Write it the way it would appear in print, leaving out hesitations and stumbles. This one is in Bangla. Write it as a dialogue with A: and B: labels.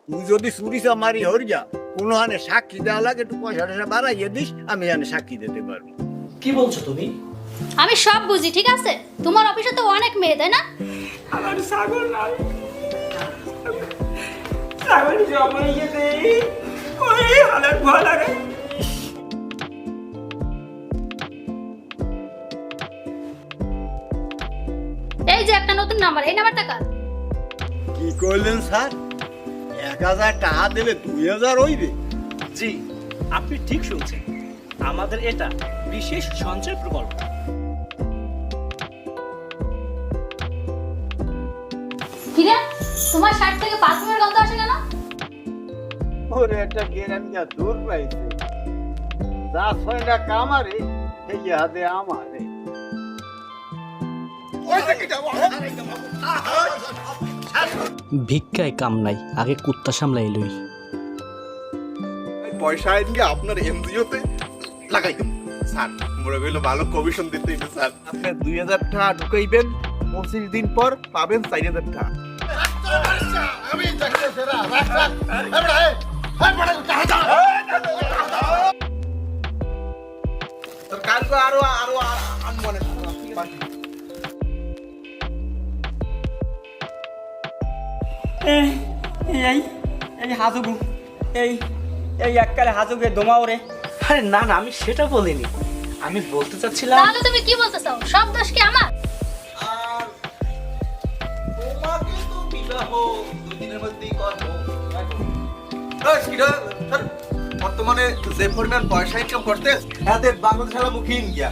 A: তুই যদি চুরি চামারি হর যা কোনো হানে সাক্ষী দেওয়া লাগে একটু পয়সা টয়সা বাড়াইয়ে দিস, আমি জানি সাক্ষী দিতে পারবো।
B: কি বলছো তুমি?
C: আমি সব বুঝি, ঠিক আছে? তোমার অফিসে তো অনেক মেয়ে, তাই না?
D: আমার ছাগল নাই, ছাগল জমা গেছে, ওই হালার ভয় লাগে।
C: এই যে একটা নতুন নাম্বার, এই নাম্বারটা কার?
A: কি করলেন স্যার? 1000 টাকা দিলে 2000 হইবে?
B: জি, আপনি ঠিক শুনছেন, আমাদের এটা বিশেষ সঞ্চয় প্রকল্প।
C: কিরে, তোমার শার্ট থেকে পারফিউমের গন্ধ আসে কেন?
A: ওরে একটা গেরানিয়া দূর পাইছে, যা ছয়টা কামারে সেই হাতে আমারে।
E: ভিক্ষায় কাম নাই, আগে কুত্তা সামলাই লই।
F: পয়সা আইনকে আপনার এনজিওতে লাগাই দেব স্যার, মনে করিল ভালো কমিশন দিতে হইবে স্যার।
G: আপনি 2000 টাকা ঢুকাইবেন, 25 দিন পর পাবেন 4000 টাকা।
F: তোর কালকে আরো আরো আনমনে
D: এই এই এই হাজুগু, এই এই এককালে হাজুগে দমাও রে।
B: আরে না না, আমি সেটা বলিনি, আমি বলতে চাচ্ছিলাম
C: তাহলে তুমি কি বলতে চাও? সব দোষ কি আমার?
F: আর তোমাকে তো বিবাহ 2 দিনের মধ্যেই করব। বর্তমানে যে পরিমাণ পয়সা ইনকাম করতে এতে বাংলাদেশ মুখী ইন্ডিয়া